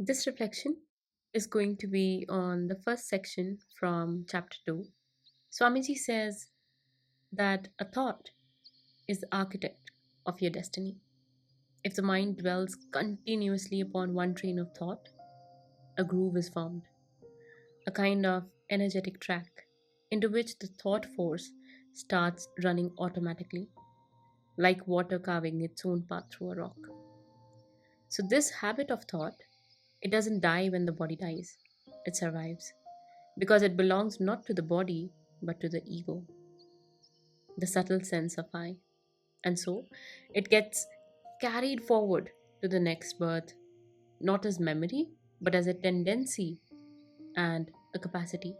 This reflection is going to be on the first section from chapter 2. Swamiji says that a thought is the architect of your destiny. If the mind dwells continuously upon one train of thought, a groove is formed, a kind of energetic track into which the thought force starts running automatically, like water carving its own path through a rock. So, this habit of thought, it doesn't die when the body dies, it survives because it belongs not to the body but to the ego, the subtle sense of I. And so it gets carried forward to the next birth, not as memory, but as a tendency and a capacity.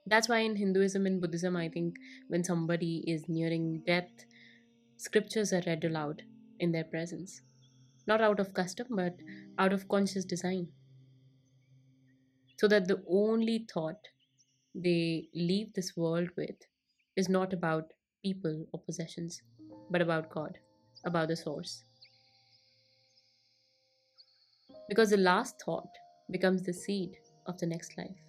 That's why in Hinduism and Buddhism, I think when somebody is nearing death, scriptures are read aloud in their presence. Not out of custom, but out of conscious design. So that the only thought they leave this world with is not about people or possessions, but about God, about the source. Because the last thought becomes the seed of the next life.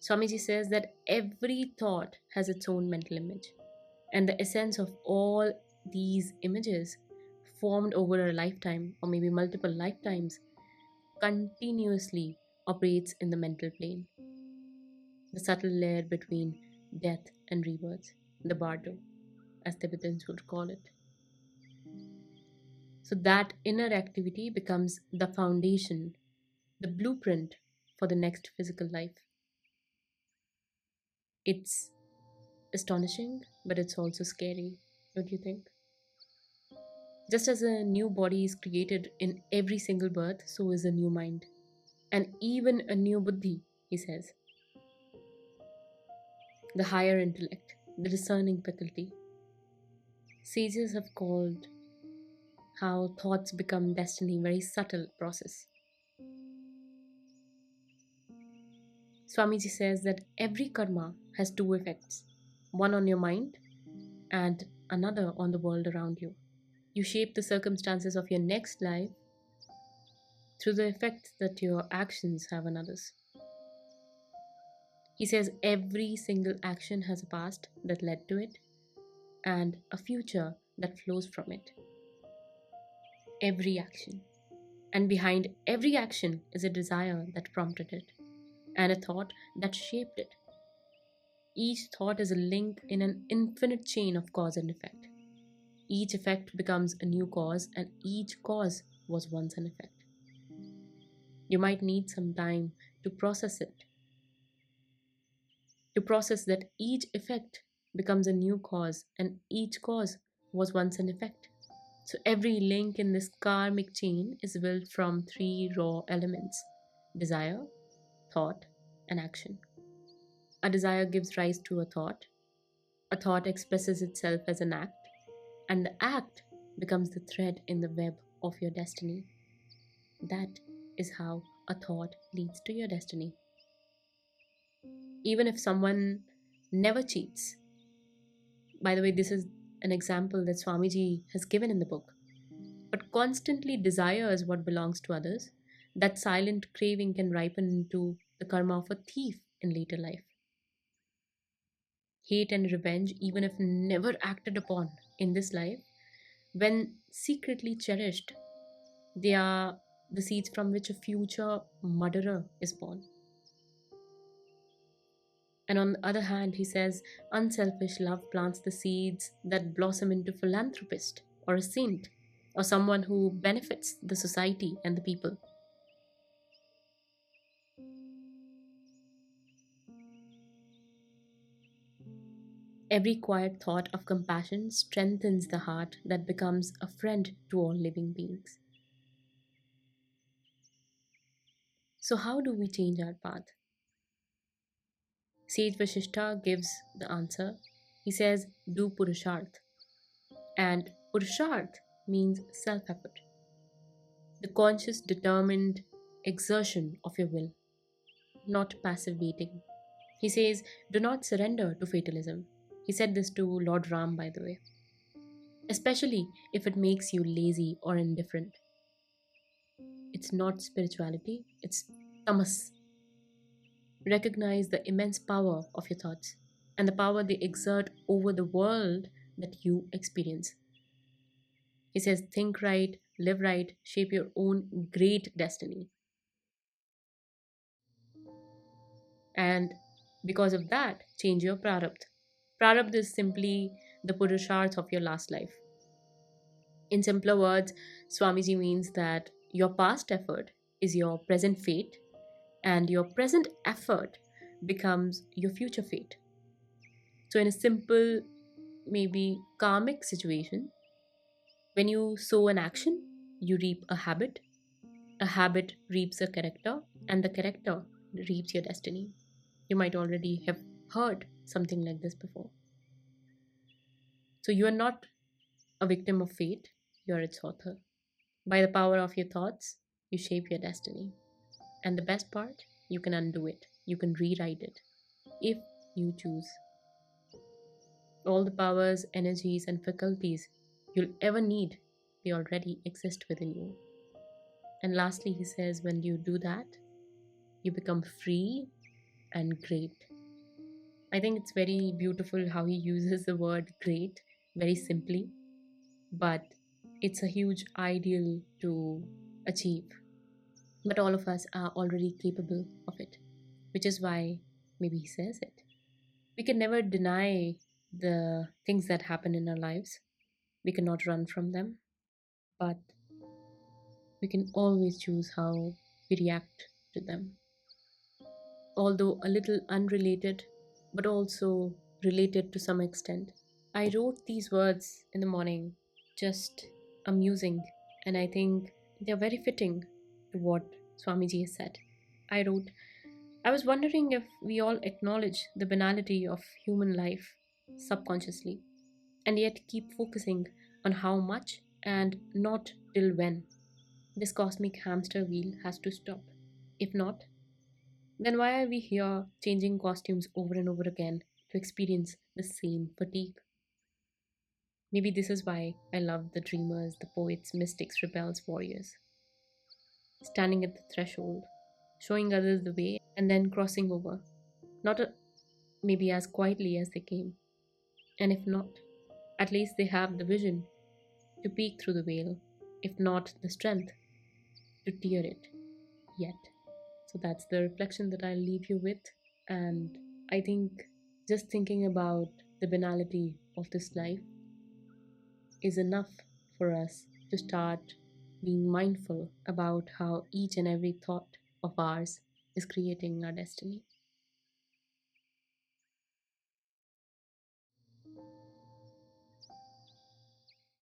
Swamiji says that every thought has its own mental image, and the essence of all these images formed over a lifetime or maybe multiple lifetimes continuously operates in the mental plane, the subtle layer between death and rebirth, the bardo, as Tibetans would call it. So that inner activity becomes the foundation, the blueprint for the next physical life. It's astonishing, but it's also scary, don't you think? Just as a new body is created in every single birth, so is a new mind. And even a new buddhi, he says, the higher intellect, the discerning faculty. Sages have called how thoughts become destiny very subtle process. Swamiji says that every karma has two effects, one on your mind and another on the world around you. You shape the circumstances of your next life through the effect that your actions have on others. He says every single action has a past that led to it and a future that flows from it. Every action. And behind every action is a desire that prompted it and a thought that shaped it. Each thought is a link in an infinite chain of cause and effect. Each effect becomes a new cause, and each cause was once an effect. You might need some time to process it, to process that each effect becomes a new cause, and each cause was once an effect. So every link in this karmic chain is built from three raw elements: desire, thought, and action. A desire gives rise to a thought expresses itself as an act, and the act becomes the thread in the web of your destiny. That is how a thought leads to your destiny. Even if someone never cheats, by the way, this is an example that Swamiji has given in the book, but constantly desires what belongs to others, that silent craving can ripen into the karma of a thief in later life. Hate and revenge, even if never acted upon in this life, when secretly cherished, they are the seeds from which a future murderer is born. And on the other hand, he says, unselfish love plants the seeds that blossom into philanthropist or a saint or someone who benefits the society and the people. Every quiet thought of compassion strengthens the heart that becomes a friend to all living beings. So, how do we change our path? Sage Vashishta gives the answer. He says, do Purushartha. And Purushartha means self effort, the conscious, determined exertion of your will, not passive waiting. He says, do not surrender to fatalism. He said this to Lord Ram, by the way, especially if it makes you lazy or indifferent. It's not spirituality, it's tamas. Recognize the immense power of your thoughts and the power they exert over the world that you experience. He says, think right, live right, shape your own great destiny. And because of that, change your prarabdha. Prarabdha is simply the Purushartha of your last life. In simpler words, Swamiji means that your past effort is your present fate, and your present effort becomes your future fate. So, in a simple, maybe karmic situation, when you sow an action, you reap a habit reaps a character, and the character reaps your destiny. You might already have heard something like this before. So, you are not a victim of fate, you are its author. By the power of your thoughts, you shape your destiny. And the best part, you can undo it, you can rewrite it if you choose. All the powers, energies, and faculties you'll ever need, they already exist within you. And lastly, he says, when you do that, you become free and great. I think it's very beautiful how he uses the word great very simply, but it's a huge ideal to achieve. But all of us are already capable of it, which is why maybe he says it. We can never deny the things that happen in our lives, we cannot run from them, but we can always choose how we react to them. Although a little unrelated, but also related to some extent. I wrote these words in the morning, just amusing, and I think they're very fitting to what Swamiji has said. I wrote, I was wondering if we all acknowledge the banality of human life subconsciously, and yet keep focusing on how much and not till when this cosmic hamster wheel has to stop. If not, then why are we here changing costumes over and over again to experience the same fatigue? Maybe this is why I love the dreamers, the poets, mystics, rebels, warriors, standing at the threshold, showing others the way, and then crossing over, not maybe as quietly as they came. And if not, at least they have the vision to peek through the veil, if not the strength to tear it yet. So that's the reflection that I'll leave you with. And I think just thinking about the banality of this life is enough for us to start being mindful about how each and every thought of ours is creating our destiny.